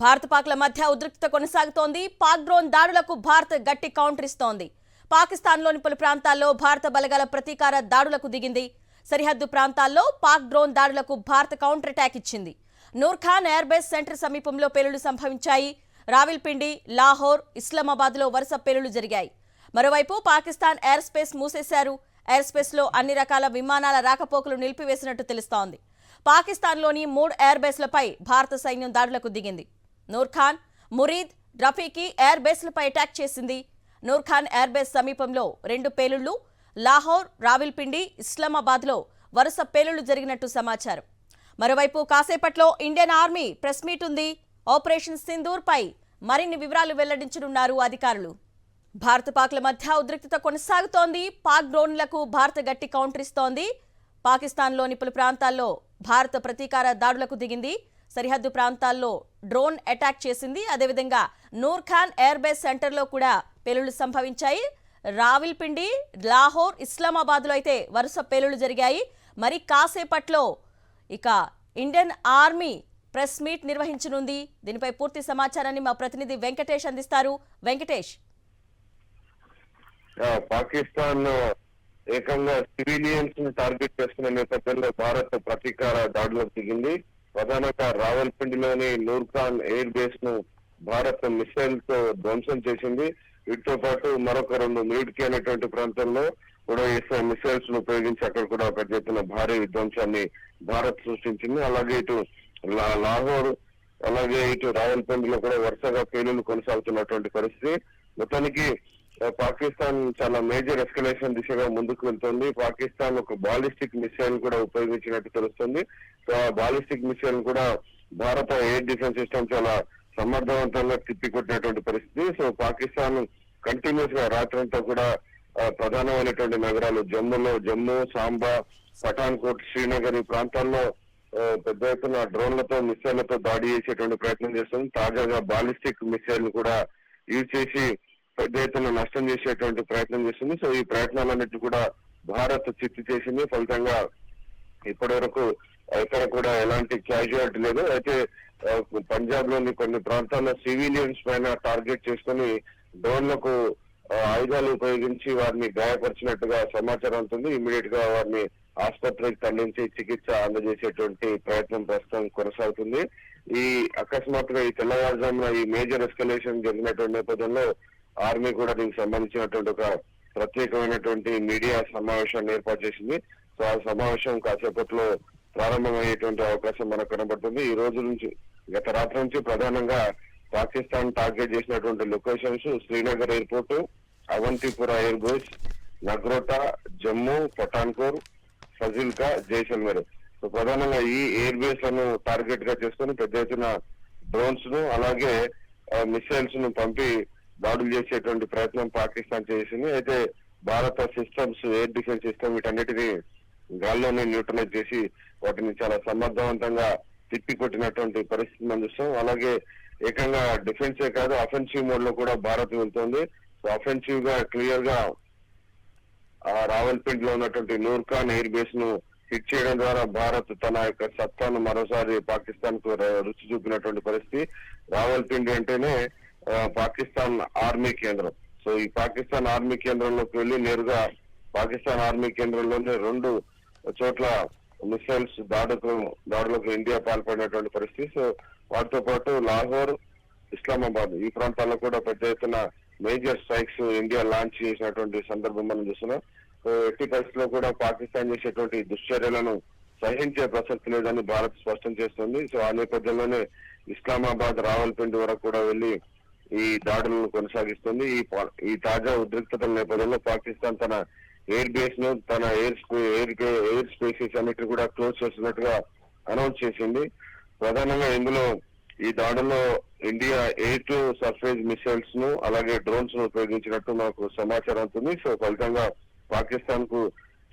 భారత పాక్ల మధ్య ఉద్రిక్తత కొనసాగుతోంది. పాక్ డ్రోన్ దాడులకు భారత్ గట్టి కౌంటర్ ఇస్తోంది. పాకిస్తాన్లోని పలు ప్రాంతాల్లో భారత బలగాల ప్రతీకార దాడులకు దిగింది. సరిహద్దు ప్రాంతాల్లో పాక్ డ్రోన్ దాడులకు భారత కౌంటర్ అటాక్ ఇచ్చింది. నూర్ఖాన్ ఎయిర్ బేస్ సెంటర్ సమీపంలో పేలుళ్లు సంభవించాయి. రావిల్పిండి, లాహోర్, ఇస్లామాబాద్లో వరుస పేలుళ్లు జరిగాయి. మరోవైపు పాకిస్తాన్ ఎయిర్ స్పేస్ మూసేశారు. ఎయిర్ స్పేస్లో అన్ని రకాల విమానాల రాకపోకలు నిలిపివేసినట్టు తెలుస్తోంది. పాకిస్తాన్లోని 3 ఎయిర్ బేస్లపై భారత సైన్యం దాడులకు దిగింది. నూర్ఖాన్, మురీద్, రఫీకి ఎయిర్ బేస్లపై అటాక్ చేసింది. నూర్ఖాన్ ఎయిర్ బేస్ సమీపంలో 2 పేలుళ్లు, లాహోర్, రావిల్పిండి, ఇస్లామాబాద్లో వరుస పేలుళ్లు జరిగినట్టు సమాచారం. మరోవైపు కాసేపట్లో ఇండియన్ ఆర్మీ ప్రెస్ మీట్ ఉంది. ఆపరేషన్ సింధూర్ పై మరిన్ని వివరాలు వెల్లడించనున్నారు అధికారులు. భారత పాక్ల మధ్య ఉద్రిక్తత కొనసాగుతోంది. పాక్ డ్రోన్లకు భారత గట్టి కౌంటర్ ఇస్తోంది. పాకిస్తాన్లోని పలు ప్రాంతాల్లో భారత ప్రతీకార దాడులకు దిగింది. సరిహద్దు ప్రాంతాల్లో డ్రోన్ అటాక్ చేసింది. అదేవిధంగా నూర్ఖాన్ ఎయిర్ బేస్ సెంటర్లో కూడా పేలుళ్లు సంభవించాయి. రావిల్పిండి, లాహోర్, ఇస్లామాబాద్లో అయితే వరుస పేలుళ్లు జరిగాయి. మరి కాసేపట్లో ఇక ఇండియన్ ఆర్మీ ప్రెస్ మీట్ నిర్వహించనుంది. దీనిపై పూర్తి సమాచారాన్ని మా ప్రతినిధి వెంకటేష్ అందిస్తారు. వెంకటేష్, పాకిస్తాన్ ఏకంగా సివిలియన్స్ ని టార్గెట్ చేస్తున్న నేపథ్యంలో భారత్ ప్రతీకార దాడులకు దిగింది. ప్రధానంగా రావల్పిండిలోని నూర్ఖాన్ ఎయిర్ బేస్ ను భారత్ మిసైల్ తో ధ్వంసం చేసింది. వీటితో పాటు మరొక 2 మిలిట్కి అనేటువంటి ప్రాంతంలో కూడా మిసైల్స్ ను ఉపయోగించి అక్కడ కూడా పెద్ద ఎత్తున భారీ విధ్వంసాన్ని భారత్ సృష్టించింది. అలాగే ఇటు లాహోర్, అలాగే ఇటు రావల్పిండిలో కూడా వరుసగా పేలుళ్లు కొనసాగుతున్నటువంటి పరిస్థితి. మొత్తానికి పాకిస్తాన్ చాలా మేజర్ ఎస్కలేషన్ దిశగా ముందుకు వెళ్తుంది. పాకిస్తాన్ ఒక బాలిస్టిక్ మిసైల్ కూడా ఉపయోగించినట్టు తెలుస్తుంది. సో ఆ బాలిస్టిక్ మిసైల్ కూడా భారత ఎయిర్ డిఫెన్స్ సిస్టమ్ చాలా సమర్థవంతంగా తిప్పికొట్టినటువంటి పరిస్థితి. సో పాకిస్తాన్ కంటిన్యూస్ గా రాత్రంతా కూడా ప్రధానమైనటువంటి నగరాలు జమ్మూ, సాంబా, పఠాన్కోట్, శ్రీనగర్ ఈ ప్రాంతాల్లో పెద్ద ఎత్తున డ్రోన్లతో, మిసైళ్లతో దాడి చేసేటువంటి ప్రయత్నం చేస్తుంది. తాజాగా బాలిస్టిక్ మిసైల్ కూడా యూజ్ చేసి పెద్ద ఎత్తున నష్టం చేసేటువంటి ప్రయత్నం చేస్తుంది. సో ఈ ప్రయత్నాలన్నిటి కూడా భారత్ చిత్తు చేసింది. ఫలితంగా ఇప్పటి వరకు ఎక్కడ కూడా ఎలాంటి క్యాజువాలిటీ లేదు. అయితే పంజాబ్ లోని కొన్ని ప్రాంతాల్లో సివిలియన్స్ పైన టార్గెట్ చేసుకుని డ్రోన్లకు ఆయుధాలు ఉపయోగించి వారిని గాయపరిచినట్టుగా సమాచారం ఉంటుంది. ఇమీడియట్ గా వారిని ఆసుపత్రికి తరలించి చికిత్స అందజేసేటువంటి ప్రయత్నం ప్రస్తుతం కొనసాగుతుంది. ఈ అకస్మాత్తుగా ఈ తెల్లవారుజామున ఈ మేజర్ ఎస్కలేషన్ జరిగినటువంటి నేపథ్యంలో ఆర్మీ కూడా దీనికి సంబంధించినటువంటి ఒక ప్రత్యేకమైనటువంటి మీడియా సమావేశాన్ని ఏర్పాటు చేసింది. సో ఆ సమావేశం కాసేపట్లో ప్రారంభమయ్యేటువంటి అవకాశం మనకు కనబడుతుంది. ఈ రోజు నుంచి, గత రాత్రి నుంచి ప్రధానంగా పాకిస్తాన్ టార్గెట్ చేసినటువంటి locations Srinagar airport, Awantipora air base, Nagrota, Jammu, Pathankot, Fazilka, Jaisalmer. So ప్రధానంగా ఈ ఎయిర్ బేస్ లను టార్గెట్ గా చేసుకుని పెద్ద ఎత్తున డ్రోన్స్ ను అలాగే మిసైల్స్ ను పంపి దాడులు చేసేటువంటి ప్రయత్నం పాకిస్తాన్ చేసింది. అయితే భారత సిస్టమ్స్, ఎయిర్ డిఫెన్స్ సిస్టమ్ వీటన్నిటిని గాల్లోనే న్యూట్రలైజ్ చేసి వాటిని చాలా సమర్థవంతంగా తిప్పికొట్టినటువంటి పరిస్థితి మనం చూస్తాం. అలాగే ఏకంగా డిఫెన్సే కాదు, అఫెన్సివ్ మోడ్ లో కూడా భారత్ వెళ్తోంది. సో అఫెన్సివ్ గా క్లియర్ గా రావల్పిండిలో ఉన్నటువంటి నూర్ఖాన్ ఎయిర్ బేస్ ను హిట్ చేయడం ద్వారా భారత్ తన యొక్క సత్తాను మరోసారి పాకిస్తాన్ కు రుచి చూపినటువంటి పరిస్థితి. రావల్పిండి అంటేనే పాకిస్తాన్ ఆర్మీ కేంద్రం. సో ఈ పాకిస్తాన్ ఆర్మీ కేంద్రంలోకి వెళ్లి నేరుగా పాకిస్తాన్ ఆర్మీ కేంద్రంలోనే 2 చోట్ల మిసైల్స్ దాడులకు ఇండియా పాల్పడినటువంటి పరిస్థితి. సో వాటితో పాటు లాహోర్, ఇస్లామాబాద్ ఈ ప్రాంతాల్లో కూడా పెద్ద ఎత్తున మేజర్ స్ట్రైక్స్ ఇండియా లాంచ్ చేసినటువంటి సందర్భం మనం చూస్తున్నాం. సో ఎట్టి పరిస్థితుల్లో కూడా పాకిస్తాన్ చేసేటువంటి దుశ్చర్యలను సహించే ప్రసక్తి లేదని భారత్ స్పష్టం చేస్తుంది. సో ఆ నేపథ్యంలోనే ఇస్లామాబాద్, రావల్పిండి వరకు కూడా వెళ్లి ఈ దాడులను కొనసాగిస్తుంది. ఈ తాజా ఉద్రిక్తతల నేపథ్యంలో పాకిస్తాన్ తన ఎయిర్ బేస్ ను, తన ఎయిర్ స్పేసెస్ అన్నిటిని కూడా క్లోజ్ చేస్తున్నట్టుగా అనౌన్స్ చేసింది. ప్రధానంగా ఇందులో ఈ దాడుల్లో India air to surface missiles ను అలాగే డ్రోన్స్ ను ఉపయోగించినట్టు మనకు సమాచారం ఉంటుంది. సో ఫలితంగా పాకిస్తాన్ కు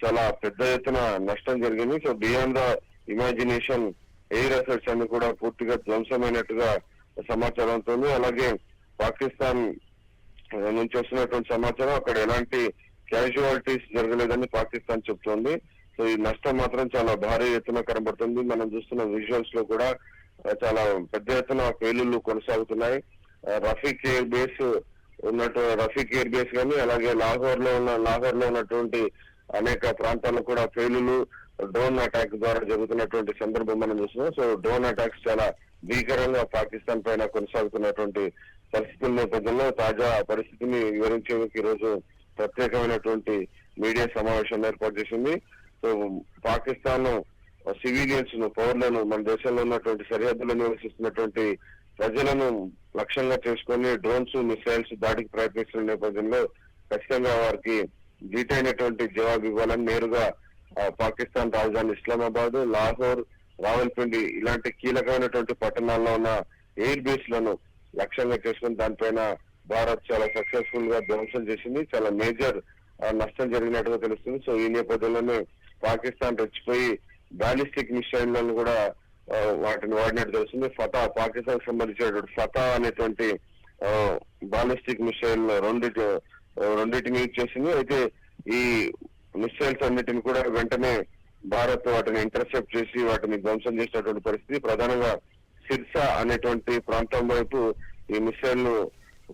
చాలా పెద్ద ఎత్తున నష్టం జరిగింది. So beyond the imagination air assets అన్ని కూడా పూర్తిగా ధ్వంసమైనట్టుగా సమాచారం ఉంటుంది. అలాగే పాకిస్తాన్ నుంచి వస్తున్నటువంటి సమాచారం అక్కడ ఎలాంటి క్యాజువాలిటీస్ జరగలేదని పాకిస్తాన్ చెప్తోంది. సో ఈ నష్టం మాత్రం చాలా భారీ ఎత్తున కనబడుతుంది. మనం చూస్తున్న విజువల్స్ లో కూడా చాలా పెద్ద ఎత్తున పేలుళ్లు కొనసాగుతున్నాయి. రఫీక్ ఎయిర్ బేస్ కానీ అలాగే లాహోర్ లో ఉన్నటువంటి అనేక ప్రాంతాల్లో కూడా పేలుళ్లు డ్రోన్ అటాక్ ద్వారా జరుగుతున్నటువంటి సందర్భం మనం చూస్తున్నాం. సో డ్రోన్ అటాక్స్ చాలా భీకరంగా పాకిస్తాన్ పైన కొనసాగుతున్నటువంటి పరిస్థితుల నేపథ్యంలో తాజా పరిస్థితిని వివరించేందుకు ఈ రోజు ప్రత్యేకమైనటువంటి మీడియా సమావేశం ఏర్పాటు చేసింది. సో పాకిస్తాన్ సివిలియన్స్ పౌరులను మన దేశంలో ఉన్నటువంటి సరిహద్దులో నివసిస్తున్నటువంటి ప్రజలను లక్ష్యంగా చేసుకొని డ్రోన్స్ మిసైల్స్ దాడికి ప్రయత్నిస్తున్న నేపథ్యంలో ఖచ్చితంగా వారికి ధీటైనటువంటి జవాబు ఇవ్వాలని నేరుగా పాకిస్తాన్ రాజధాని ఇస్లామాబాద్, లాహోర్, రావల్పిండి ఇలాంటి కీలకమైనటువంటి పట్టణాల్లో ఉన్న ఎయిర్ బేస్ లను లక్ష్యంగా చేసుకుని దానిపైన భారత్ చాలా సక్సెస్ఫుల్ గా ధ్వంసం చేసింది. చాలా మేజర్ నష్టం జరిగినట్టుగా తెలుస్తుంది. సో ఈ నేపథ్యంలోనే పాకిస్తాన్ రెచ్చిపోయి బాలిస్టిక్ మిసైళ్లను కూడా వాటిని వాడినట్టు తెలుస్తుంది. పాకిస్తాన్ సంబంధించినటువంటి ఫతా అనేటువంటి బాలిస్టిక్ మిసైల్ రెండింటిని యూజ్ చేసింది. అయితే ఈ మిసైల్స్ అన్నిటిని కూడా వెంటనే భారత్ వాటిని ఇంటర్సెప్ట్ చేసి వాటిని ధ్వంసం చేసినటువంటి పరిస్థితి. ప్రధానంగా సిర్సా అనేటువంటి ప్రాంతం వైపు ఈ మిసైల్ ను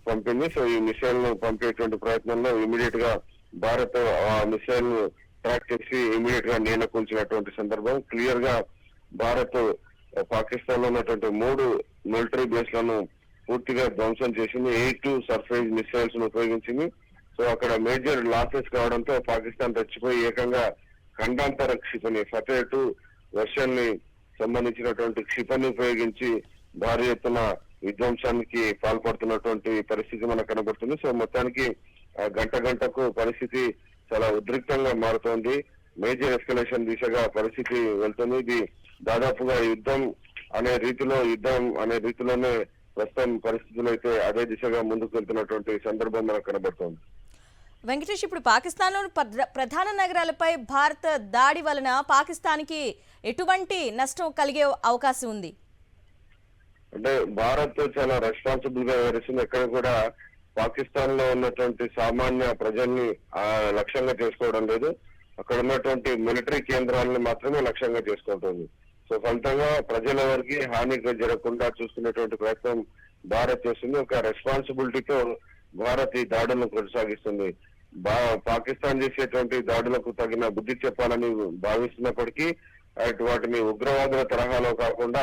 పంపింది. సో ఈ మిసైల్ ను పంపేటువంటి ప్రయత్నంలో ఇమీడియట్ గా భారత్ ఆ మిసైల్ ను ట్రాక్ చేసి ఇమీడియట్ గా కూల్చినటువంటి సందర్భం. క్లియర్ గా భారత్ పాకిస్తాన్ లో ఉన్నటువంటి 3 మిలిటరీ బేస్ లను పూర్తిగా ధ్వంసం చేసింది. 8 సర్ఫేస్ మిసైల్స్ ను ఉపయోగించింది. సో అక్కడ మేజర్ లాసెస్ కావడంతో పాకిస్తాన్ రెచ్చిపోయి ఏకంగా ఖండాంతర క్షిపణి ఫతే-2 వెర్షన్ ని సంబంధించినటువంటి క్షిపణి ఉపయోగించి భారీ ఎత్తున విధ్వంసానికి పాల్పడుతున్నటువంటి పరిస్థితి మనకు కనబడుతుంది. సో మొత్తానికి గంటకు పరిస్థితి చాలా ఉద్రిక్తంగా మారుతోంది. మేజర్ ఎస్కలేషన్ దిశగా పరిస్థితి వెళ్తుంది. ఇది దాదాపుగా యుద్ధం అనే రీతిలోనే ప్రస్తుతం పరిస్థితులు అయితే అదే దిశగా ముందుకు వెళ్తున్నటువంటి సందర్భం మనకు కనబడుతోంది. వెంకటేష్, ఇప్పుడు పాకిస్తాన్లోని ప్రధాన నగరాలపై భారత దాడి వలన పాకిస్తాన్కి ఎటువంటి నష్టం కలిగే అవకాశం ఉంది? అంటే భారత్ చాలా రెస్పాన్సిబుల్ గా వ్యవహరిస్తుంది. ఎక్కడ కూడా పాకిస్తాన్ లో ఉన్నటువంటి సామాన్య ప్రజల్ని లక్ష్యంగా చేసుకోవడం లేదు. అక్కడ ఉన్నటువంటి మిలిటరీ కేంద్రాలను మాత్రమే లక్ష్యంగా చేసుకుంటుంది. సో ఫలితంగా ప్రజలెవరికి హాని జరగకుండా చూసుకునేటువంటి ప్రయత్నం భారత్ చేస్తుంది. ఒక రెస్పాన్సిబిలిటీతో భారత్ ఈ దాడులను కొనసాగిస్తుంది. పాకిస్తాన్ చేసేటువంటి దాడులకు తగిన బుద్ధి చెప్పాలని భావిస్తున్నప్పటికీ వాటిని ఉగ్రవాదుల తరహాలో కాకుండా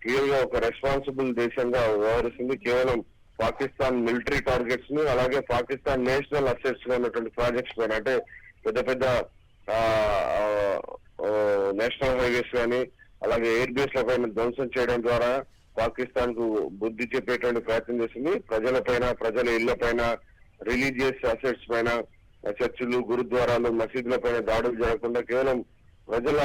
క్లియర్ గా ఒక రెస్పాన్సిబుల్ దేశంగా వ్యవహరిస్తుంది. కేవలం పాకిస్తాన్ మిలిటరీ టార్గెట్స్ ని అలాగే పాకిస్తాన్ నేషనల్ అసెట్స్ గా ఉన్నటువంటి ప్రాజెక్ట్స్ పైన అంటే పెద్ద నేషనల్ హైవేస్ కానీ అలాగే ఎయిర్ బేస్ ల పైన ధ్వంసం చేయడం ద్వారా పాకిస్తాన్ కు బుద్ధి చెప్పేటువంటి ప్రయత్నం చేసింది. ప్రజల ఇళ్ల పైన, రిలీజియస్ అసెట్స్ పైన, చర్చిలు, గురుద్వారాలు, మసీదుల పైన దాడులు జరగకుండా కేవలం ప్రజల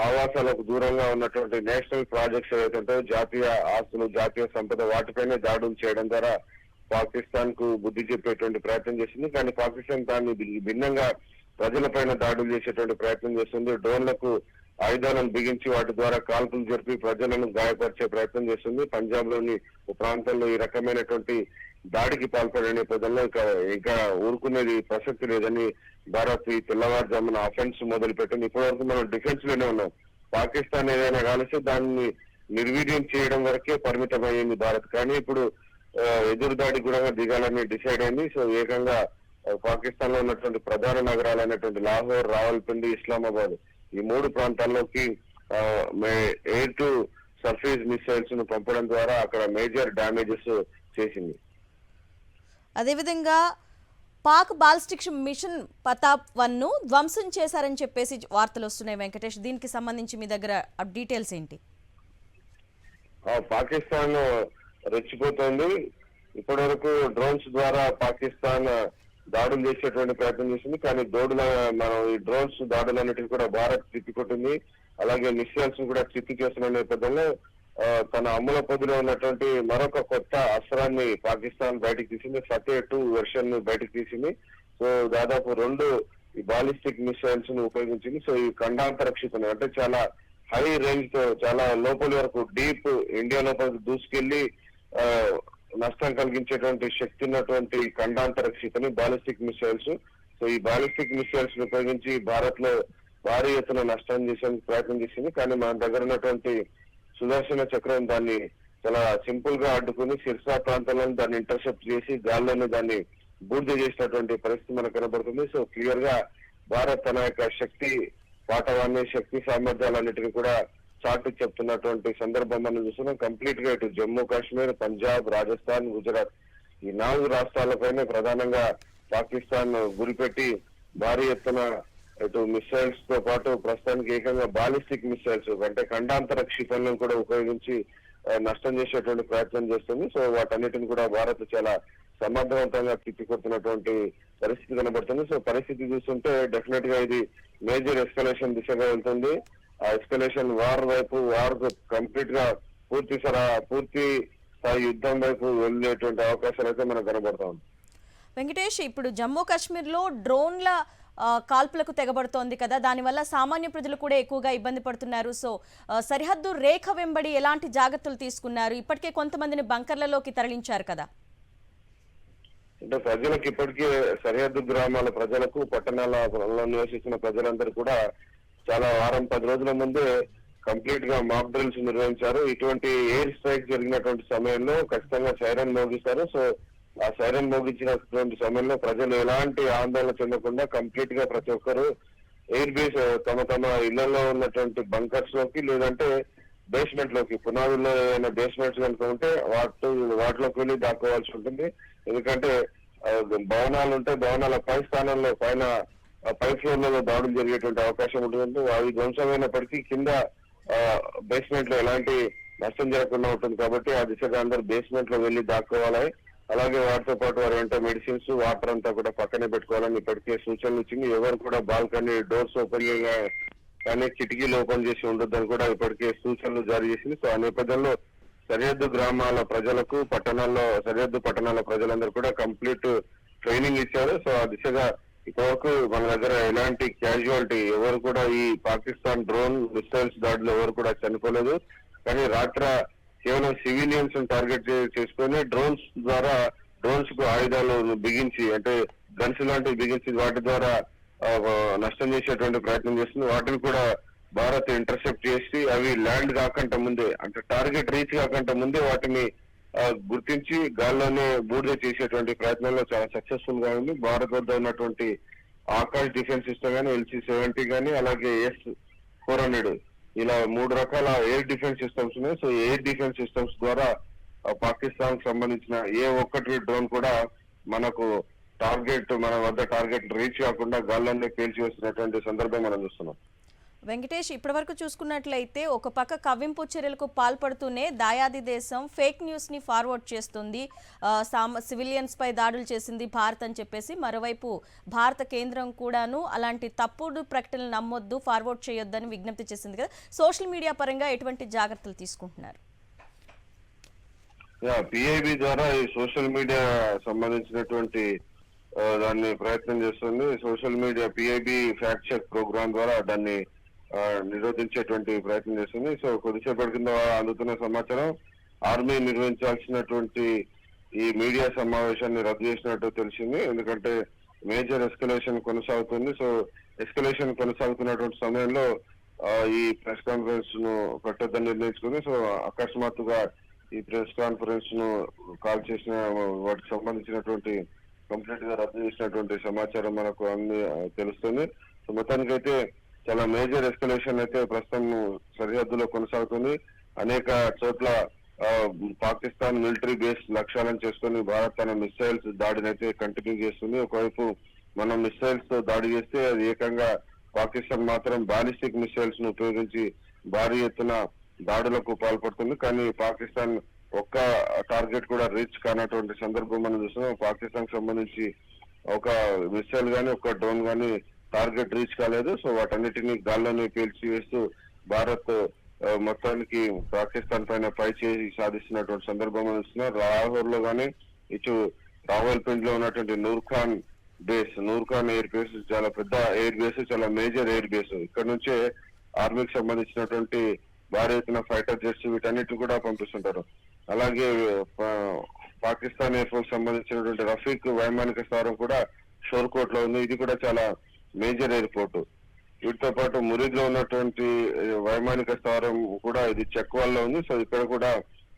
ఆవాసాలకు దూరంగా ఉన్నటువంటి నేషనల్ ప్రాజెక్ట్స్ ఏవైతే జాతీయ ఆస్తులు, జాతీయ సంపద వాటిపైనే దాడులు చేయడం ద్వారా పాకిస్తాన్ కు బుద్ధి చెప్పేటువంటి ప్రయత్నం చేసింది. కానీ పాకిస్తాన్ దాన్ని భిన్నంగా ప్రజలపైన దాడులు చేసేటువంటి ప్రయత్నం చేస్తుంది. డ్రోన్లకు ఆయుధాలను బిగించి వాటి ద్వారా కాల్పులు జరిపి ప్రజలను గాయపరిచే ప్రయత్నం చేస్తుంది. పంజాబ్ లోని ప్రాంతంలో ఈ రకమైనటువంటి దాడికి పాల్పడే నేపథ్యంలో ఇంకా ఊరుకునేది ప్రసక్తి లేదని భారత్ ఈ తెల్లవారుజామున అఫెన్స్ మొదలు పెట్టింది. ఇప్పటివరకు మనం డిఫెన్స్ లోనే ఉన్నాం. పాకిస్తాన్ ఏదైనా కలిసి దాన్ని నిర్వీర్యం చేయడం వరకే పరిమితమయ్యింది భారత్. కానీ ఇప్పుడు ఎదురు దాడి కూడా దిగాలని డిసైడ్ అయింది. సో ఏకంగా పాకిస్తాన్ లో ఉన్నటువంటి ప్రధాన నగరాలైనటువంటి లాహోర్, రావల్పిండి, ఇస్లామాబాద్ ఈ 3 ప్రాంతాల్లోకి ఎయిర్ టు సర్ఫేస్ మిసైల్స్ ను పంపడం ద్వారా అక్కడ మేజర్ డ్యామేజెస్ చేసింది. అదేవిధంగా పాక్ బాలిస్టిక్ మిషన్ ప్రతాప్-1 ను ధ్వంసం చేశారని చెప్పేసి వార్తలు వస్తున్నాయి. వెంకటేష్, దీనికి సంబంధించి మీ దగ్గర డీటెయిల్స్ ఏంటి? పాకిస్తాన్ రెచ్చిపోతోంది. ఇప్పటి వరకు డ్రోన్స్ ద్వారా పాకిస్తాన్ దాడులు చేసేటువంటి ప్రయత్నం చేసింది. కానీ మనం ఈ డ్రోన్స్ దాడులన్నిటికీ కూడా భారత్ తిప్పికొట్టింది. అలాగే మిసైల్స్ కూడా చిత్తు చేస్తున్న నేపథ్యంలో తన అమ్ముల పొదిలో ఉన్నటువంటి మరొక కొత్త అస్త్రాన్ని పాకిస్తాన్ బయటకు తీసింది. ఫతే-2 వెర్షన్ ని బయటకు తీసింది. సో దాదాపు 2 ఈ బాలిస్టిక్ మిసైల్స్ ను ఉపయోగించింది. సో ఈ ఖండాంతర క్షిపణి అంటే చాలా హై రేంజ్ తో చాలా లోపలి వరకు డీప్ ఇండియా లోపలికి దూసుకెళ్లి నష్టం కలిగించేటువంటి శక్తి ఉన్నటువంటి ఖండాంతర క్షిపణి బాలిస్టిక్ మిసైల్స్. సో ఈ బాలిస్టిక్ మిసైల్స్ ను ఉపయోగించి భారత్ లో భారీ ఎత్తున నష్టం చేసేందుకు ప్రయత్నం చేసింది. కానీ మన దగ్గర ఉన్నటువంటి సుదర్శన చక్రం దాన్ని చాలా సింపుల్ గా అడ్డుకుని సిర్సా ప్రాంతంలో దాన్ని ఇంటర్సెప్ట్ చేసి గాల్లోనే దాన్ని బూడిద చేసినటువంటి పరిస్థితి మనకు కనబడుతుంది. సో క్లియర్ గా భారత్ తన యొక్క శక్తి పాఠవాన్ని, శక్తి సామర్థ్యాలన్నిటిని కూడా చాటు చెప్తున్నటువంటి సందర్భం మనం చూస్తున్నాం. కంప్లీట్ గా ఇటు జమ్మూ కాశ్మీర్, పంజాబ్, రాజస్థాన్, గుజరాత్ ఈ 4 రాష్ట్రాలపైనే ప్రధానంగా పాకిస్తాన్ గురిపెట్టి భారీ ఎత్తున ఇటు మిసైల్స్ తో పాటు ప్రస్తుతానికి ఏకంగా బాలిస్టిక్ మిసైల్స్ అంటే ఖండాంతర క్షిపణులను కూడా ఉపయోగించి నష్టం చేసేటువంటి ప్రయత్నం చేస్తుంది. సో వాటన్నిటిని కూడా భారత్ చాలా సమర్థవంతంగా తిప్పికొడుతున్నటువంటి పరిస్థితి కనబడుతుంది. సో పరిస్థితి చూస్తుంటే డెఫినెట్ గా ఇది మేజర్ ఎస్కలేషన్ దిశగా వెళ్తుంది. ఆ ఎస్కలేషన్ వార్ వైపు, వార్ కంప్లీట్ గా పూర్తి స్థాయి యుద్ధం వైపు వెళ్ళేటువంటి అవకాశాలు అయితే మనకు కనబడతా ఉంది. వెంకటేష్, ఇప్పుడు జమ్మూ కాశ్మీర్లో డ్రోన్ల కాల్పులకు తెగబడుతోంది కదా, దానివల్ల సామాన్య ప్రజలు కూడా ఎక్కువగా ఇబ్బంది పడుతున్నారు. సో సరిహద్దు రేఖ వెంబడి ఎలాంటి జాగ్రత్తలు తీసుకున్నారు? ఇప్పటికే కొంతమందిని బంకర్లలోకి తరలించారు కదా. అంటే ప్రజలకు ఇప్పటికే సరిహద్దు గ్రామాల ప్రజలకు, పట్టణాలలో నివసిస్తున్న ప్రజలందరూ కూడా చాలా వారం 10 రోజుల ముందే కంప్లీట్ గా మాక్ డ్రిల్స్ నిర్వహించారు. ఇటువంటి ఎయిర్ స్ట్రైక్ జరిగినటువంటి సమయంలో ఖచ్చితంగా సైరన్ మోగిస్తారు. సో ఆ సైరన్ మోగించినటువంటి సమయంలో ప్రజలు ఎలాంటి ఆందోళన చెందకుండా కంప్లీట్ గా ప్రతి ఒక్కరు ఎయిర్ బేస్ తమ ఇళ్లలో ఉన్నటువంటి బంకర్స్ లోకి, లేదంటే బేస్మెంట్ లోకి, పునాదుల్లో ఏమైనా బేస్మెంట్స్ కనుక ఉంటే వాటిలోకి వెళ్ళి దాక్కోవాల్సి ఉంటుంది. ఎందుకంటే భవనాలు ఉంటే భవనాల పై స్థానంలో పై ఫ్లోర్లలో దాడులు జరిగేటువంటి అవకాశం ఉంటుంది. అవి ధ్వంసమైనప్పటికీ కింద బేస్మెంట్ లో ఎలాంటి నష్టం జరగకుండా ఉంటుంది. కాబట్టి ఆ దిశగా అందరూ బేస్మెంట్ లో వెళ్ళి దాక్కోవాలి. అలాగే వాటితో పాటు వారి వెంట మెడిసిన్స్, వాటర్ అంతా కూడా పక్కనే పెట్టుకోవాలని ఇప్పటికే సూచనలు ఇచ్చింది. ఎవరు కూడా బాల్కనీ డోర్స్ ఓపెన్ కానీ కిటికీలు ఓపెన్ చేసి ఉండొద్దని కూడా ఇప్పటికే సూచనలు జారీ చేసింది. సో ఆ నేపథ్యంలో సరిహద్దు గ్రామాల ప్రజలకు, సరిహద్దు పట్టణాల ప్రజలందరూ కూడా కంప్లీట్ ట్రైనింగ్ ఇచ్చారు. సో ఆ దిశగా ఇప్పటివరకు మన దగ్గర ఎలాంటి క్యాజువాలిటీ ఎవరు కూడా ఈ పాకిస్తాన్ డ్రోన్ మిసైల్స్ దాడిలో ఎవరు కూడా చనిపోలేదు. కానీ కేవలం సివిలియన్స్ టార్గెట్ చేసుకుని డ్రోన్స్ కు ఆయుధాలు బిగించి, అంటే గన్స్ లాంటివి బిగించి వాటి ద్వారా నష్టం చేసేటువంటి ప్రయత్నం చేస్తుంది. వాటిని కూడా భారత్ ఇంటర్సెప్ట్ చేసి అవి ల్యాండ్ కాకుండా ముందే, అంటే టార్గెట్ రీచ్ కాకుండా ముందే వాటిని గుర్తించి గాల్లోనే బూడిద చేసేటువంటి ప్రయత్నంలో చాలా సక్సెస్ఫుల్ గా ఉంది. భారత్ వద్ద ఉన్నటువంటి ఆకాశ్ డిఫెన్స్ సిస్టమ్ కానీ, LC-70 కానీ, అలాగే S-400 ఇలా 3 రకాల ఎయిర్ డిఫెన్స్ సిస్టమ్స్ ఉన్నాయి. సో ఎయిర్ డిఫెన్స్ సిస్టమ్స్ ద్వారా పాకిస్తాన్ కు సంబంధించిన ఏ ఒక్కటి డ్రోన్ కూడా మన వద్ద టార్గెట్ రీచ్ కాకుండా గాల్లోనే పేల్చి వేస్తున్నటువంటి సందర్భం మనం చూస్తున్నాం. వెంకటేష్, ఇప్పటివరకు చూసుకున్నట్లయితే ఒక పక్క కవ్వింపు చర్యలకు పాల్పడుతూనే దాయాది దేశం ఫేక్ న్యూస్ ని ఫార్వర్డ్ చేస్తుంది. సివిలియన్స్ పై దాడులు చేసింది భారత్ అని చెప్పేసి, మరోవైపు భారత కేంద్రం కూడాను అలాంటి తప్పుడు ప్రకటనలు నమ్మొద్దు, ఫార్వర్డ్ చేయొద్దని విజ్ఞప్తి చేసింది కదా. సోషల్ మీడియా పరంగా ఎటువంటి జాగ్రత్తలు తీసుకుంటున్నారు? పిఐబి ద్వారా ఈ సోషల్ మీడియా సంబంధించినటువంటి దాన్ని ప్రయత్నం చేస్తుంది. Social media PIB fact check program ద్వారా దాన్ని నిరోధించేటువంటి ప్రయత్నం చేస్తుంది. సో కొద్దిసేపటి కింద అందుతున్న సమాచారం, ఆర్మీ నిర్వహించాల్సినటువంటి ఈ మీడియా సమావేశాన్ని రద్దు చేసినట్టు తెలిసింది. ఎందుకంటే మేజర్ ఎస్కలేషన్ కొనసాగుతుంది. సో ఎస్కలేషన్ కొనసాగుతున్నటువంటి సమయంలో ఈ ప్రెస్ కాన్ఫరెన్స్ ను పెట్టొద్దని నిర్ణయించుకుంది. సో అకస్మాత్తుగా ఈ ప్రెస్ కాన్ఫరెన్స్ ను కాల్ చేసిన వాటికి సంబంధించినటువంటి కంప్లీట్ గా రద్దు చేసినటువంటి సమాచారం మనకు అన్ని తెలుస్తుంది. సో మొత్తానికైతే చాలా మేజర్ ఎస్కలేషన్ అయితే ప్రస్తుతం సరిహద్దులో కొనసాగుతుంది. అనేక చోట్ల పాకిస్తాన్ మిలిటరీ బేస్ లక్ష్యాలను చేసుకుని భారత్ తన మిసైల్స్ దాడినైతే కంటిన్యూ చేస్తుంది. ఒకవైపు మనం మిసైల్స్ తో దాడి చేస్తే అది ఏకంగా పాకిస్తాన్ మాత్రం బాలిస్టిక్ మిసైల్స్ ను ఉపయోగించి భారీ ఎత్తున దాడులకు పాల్పడుతుంది. కానీ పాకిస్తాన్ ఒక్క టార్గెట్ కూడా రీచ్ కానటువంటి సందర్భం మనం చూస్తున్నాం. పాకిస్తాన్ కు సంబంధించి ఒక మిసైల్ గానీ, ఒక డ్రోన్ గానీ టార్గెట్ రీచ్ కాలేదు. సో వాటన్నిటిని గాల్లోనే పేల్చి వేస్తూ భారత్ మొత్తానికి పాకిస్తాన్ పైన పై చేసి సాధిస్తున్నటువంటి సందర్భం మనం చూస్తున్నాం. లాహోర్ లో గానీ, ఇటు రావల్పిండి లో ఉన్నటువంటి నూర్ఖాన్ ఎయిర్ బేస్ చాలా పెద్ద ఎయిర్ బేస్, చాలా మేజర్ ఎయిర్ బేస్. ఇక్కడ నుంచే ఆర్మీకి సంబంధించినటువంటి భారీ ఎత్తున ఫైటర్ జెట్స్ వీటన్నిటిని కూడా పంపిస్తుంటారు. అలాగే పాకిస్తాన్ ఎయిర్ ఫోర్స్ సంబంధించినటువంటి రఫీక్ వైమానిక స్థావరం కూడా షోర్కోట్ లో ఉంది. ఇది కూడా చాలా మేజర్ ఎయిర్పోర్ట్. వీటితో పాటు మురిగ్లో ఉన్నటువంటి వైమానిక స్థావరం కూడా ఇది చెక్ వల్ల ఉంది. సో ఇక్కడ కూడా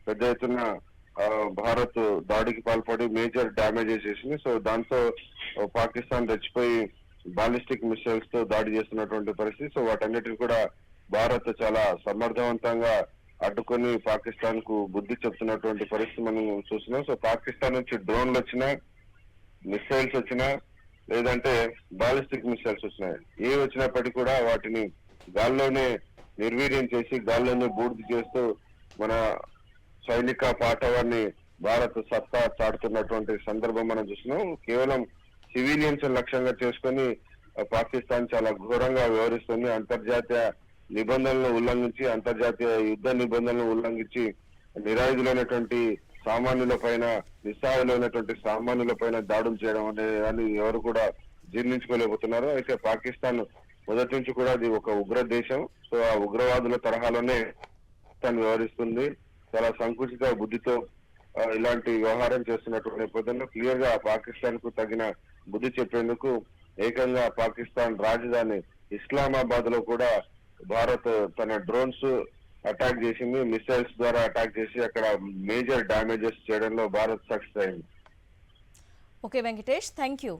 పెద్ద ఎత్తున భారత్ దాడికి పాల్పడి మేజర్ డ్యామేజెస్ చేసింది. సో దాంతో పాకిస్తాన్ రెచ్చిపోయి బాలిస్టిక్ మిసైల్స్ తో దాడి చేస్తున్నటువంటి పరిస్థితి. సో వాటన్నిటిని కూడా భారత్ చాలా సమర్థవంతంగా అడ్డుకొని పాకిస్తాన్ కు బుద్ధి చెప్తున్నటువంటి పరిస్థితి మనం చూస్తున్నాం. సో పాకిస్తాన్ నుంచి డ్రోన్లు వచ్చినా, మిసైల్స్ వచ్చినా, లేదంటే బాలిస్టిక్ మిసైల్స్ వచ్చినాయి, ఏ వచ్చినప్పటికీ కూడా వాటిని గాల్లోనే నిర్వీర్యం చేసి గాల్లోనే బూడిద చేస్తూ మన సైనిక పాఠవాన్ని భారత్ సత్తా చాటుతున్నటువంటి సందర్భం మనం చూస్తున్నాం. కేవలం సివిలియన్స్ లక్ష్యంగా చేసుకొని పాకిస్తాన్ చాలా ఘోరంగా వ్యవహరిస్తుంది. అంతర్జాతీయ నిబంధనలను ఉల్లంఘించి, అంతర్జాతీయ యుద్ధ నిబంధనలను ఉల్లంఘించి నిరాయుధులైనటువంటి సామాన్యుల పైన, నిస్సహాయులైనటువంటి సామాన్యుల పైన దాడులు చేయడం అనేది ఎవరు కూడా జీర్ణించుకోలేకపోతున్నారు. అయితే పాకిస్తాన్ మొదటి నుంచి కూడా అది ఒక ఉగ్ర దేశం. సో ఆ ఉగ్రవాదుల తరహాలోనే పాకిస్తాన్ వ్యవహరిస్తుంది. చాలా సంకుచిత బుద్ధితో ఇలాంటి వ్యవహారం చేస్తున్నటువంటి నేపథ్యంలో క్లియర్ గా పాకిస్తాన్ కు తగిన బుద్ధి చెప్పేందుకు ఏకంగా పాకిస్తాన్ రాజధాని ఇస్లామాబాద్ లో కూడా భారత్ తన డ్రోన్స్ అటాక్ చేసింది. మిసైల్స్ ద్వారా అటాక్ చేసి అక్కడ మేజర్ డ్యామేజెస్ చేయడంలో భారత్ సక్సెస్ అయింది. Okay Venkatesh, thank you.